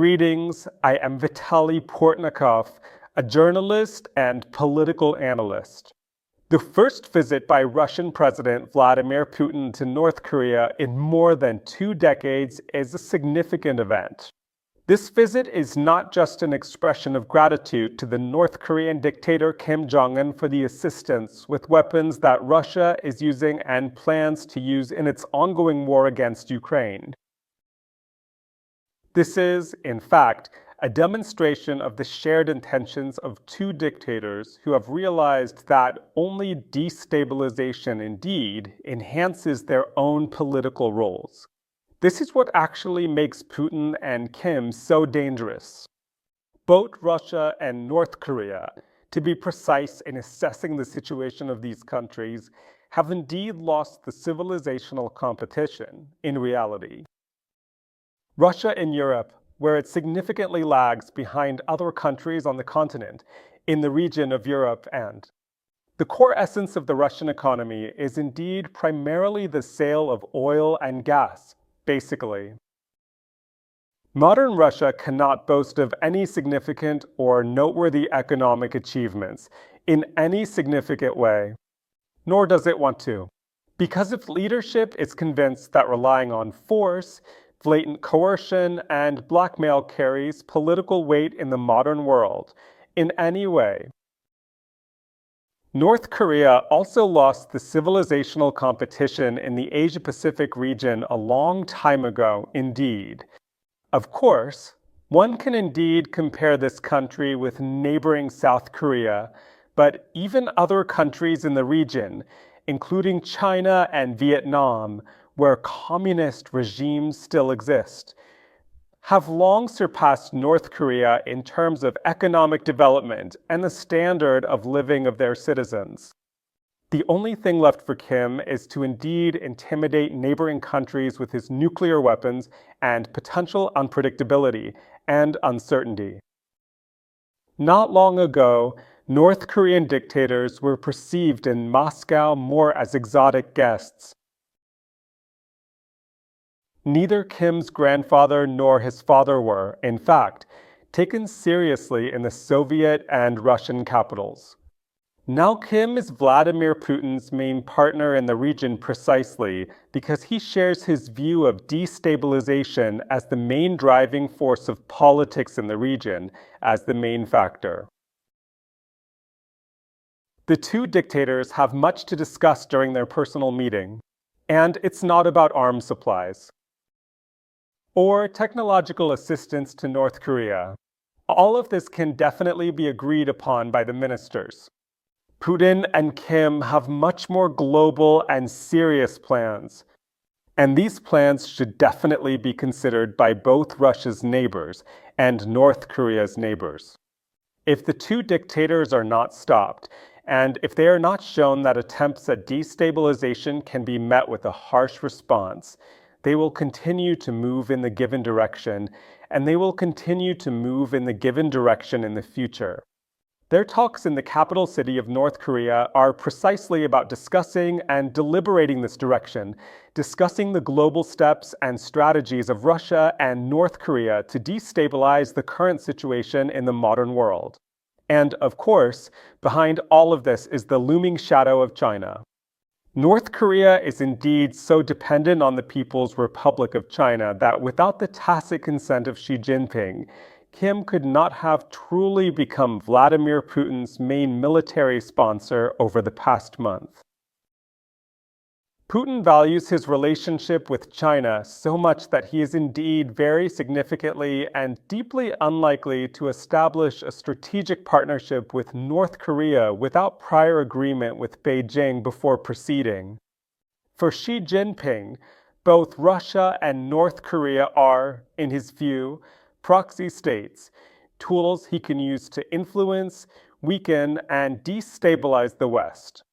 Greetings, I am Vitaly Portnikov, a journalist and political analyst. The first visit by Russian President Vladimir Putin to North Korea in more than 2 decades is a significant event. This visit is not just an expression of gratitude to the North Korean dictator Kim Jong-un for the assistance with weapons that Russia is using and plans to use in its ongoing war against Ukraine. This is, in fact, a demonstration of the shared intentions of two dictators who have realized that only destabilization indeed enhances their own political roles. This is what actually makes Putin and Kim so dangerous. Both Russia and North Korea, to be precise in assessing the situation of these countries, have indeed lost the civilizational competition in reality. Russia in Europe, where it significantly lags behind other countries on the continent, in the region of Europe and the core essence of the Russian economy is indeed primarily the sale of oil and gas, basically. Modern Russia cannot boast of any significant or noteworthy economic achievements in any significant way, nor does it want to, because its leadership is convinced that relying on force, blatant coercion, and blackmail carries political weight in the modern world, in any way. North Korea also lost the civilizational competition in the Asia-Pacific region a long time ago, indeed. Of course, one can indeed compare this country with neighboring South Korea, but even other countries in the region, including China and Vietnam, where communist regimes still exist, have long surpassed North Korea in terms of economic development and the standard of living of their citizens. The only thing left for Kim is to indeed intimidate neighboring countries with his nuclear weapons and potential unpredictability and uncertainty. Not long ago, North Korean dictators were perceived in Moscow more as exotic guests. Neither Kim's grandfather nor his father were, in fact, taken seriously in the Soviet and Russian capitals. Now Kim is Vladimir Putin's main partner in the region precisely because he shares his view of destabilization as the main driving force of politics in the region, as the main factor. The two dictators have much to discuss during their personal meeting, and it's not about arms supplies or technological assistance to North Korea. All of this can definitely be agreed upon by the ministers. Putin and Kim have much more global and serious plans, and these plans should definitely be considered by both Russia's neighbors and North Korea's neighbors. If the two dictators are not stopped, and if they are not shown that attempts at destabilization can be met with a harsh response, they will continue to move in the given direction, and they will continue to move in the given direction in the future. Their talks in the capital city of North Korea are precisely about discussing and deliberating this direction, discussing the global steps and strategies of Russia and North Korea to destabilize the current situation in the modern world. And, of course, behind all of this is the looming shadow of China. North Korea is indeed so dependent on the People's Republic of China that without the tacit consent of Xi Jinping, Kim could not have truly become Vladimir Putin's main military sponsor over the past month. Putin values his relationship with China so much that he is indeed very significantly and deeply unlikely to establish a strategic partnership with North Korea without prior agreement with Beijing before proceeding. For Xi Jinping, both Russia and North Korea are, in his view, proxy states, tools he can use to influence, weaken, and destabilize the West.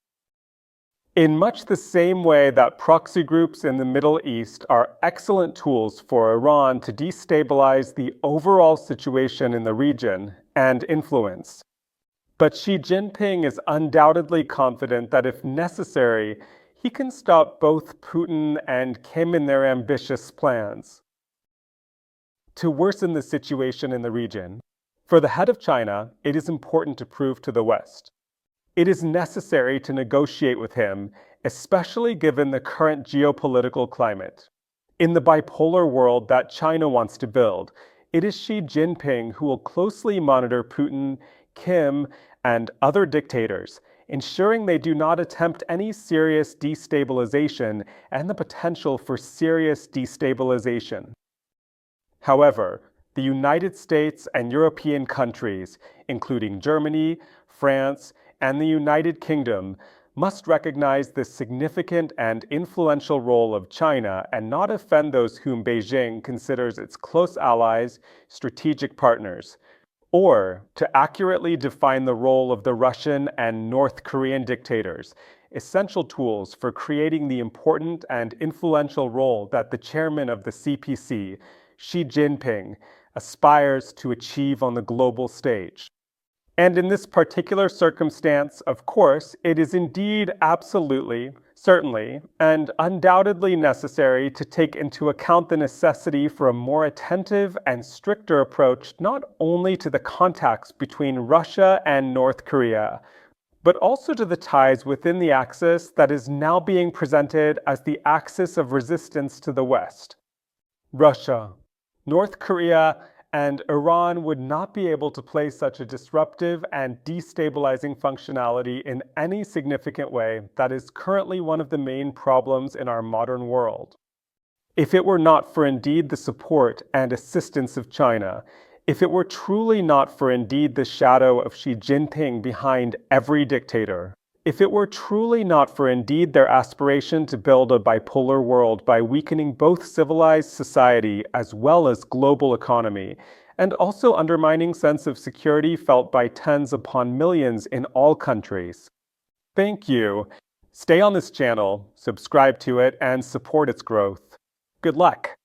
In much the same way that proxy groups in the Middle East are excellent tools for Iran to destabilize the overall situation in the region and influence. But Xi Jinping is undoubtedly confident that if necessary, he can stop both Putin and Kim in their ambitious plans. to worsen the situation in the region. For the head of China, it is important to prove to the West. It is necessary to negotiate with him, especially given the current geopolitical climate. In the bipolar world that China wants to build, it is Xi Jinping who will closely monitor Putin, Kim, and other dictators, ensuring they do not attempt any serious destabilization and the potential for serious destabilization. However, the United States and European countries, including Germany, France, and the United Kingdom, must recognize the significant and influential role of China and not offend those whom Beijing considers its close allies, strategic partners, or to accurately define the role of the Russian and North Korean dictators, essential tools for creating the important and influential role that the chairman of the CPC, Xi Jinping, aspires to achieve on the global stage. And in this particular circumstance, of course, it is indeed absolutely, certainly, and undoubtedly necessary to take into account the necessity for a more attentive and stricter approach not only to the contacts between Russia and North Korea, but also to the ties within the axis that is now being presented as the axis of resistance to the West. Russia, North Korea, and Iran would not be able to play such a disruptive and destabilizing functionality in any significant way that is currently one of the main problems in our modern world. If it were not for indeed the support and assistance of China, if it were truly not for indeed the shadow of Xi Jinping behind every dictator, if it were truly not for indeed their aspiration to build a bipolar world by weakening both civilized society as well as global economy, and also undermining sense of security felt by tens upon millions in all countries. Thank you. Stay on this channel, subscribe to it, and support its growth. Good luck.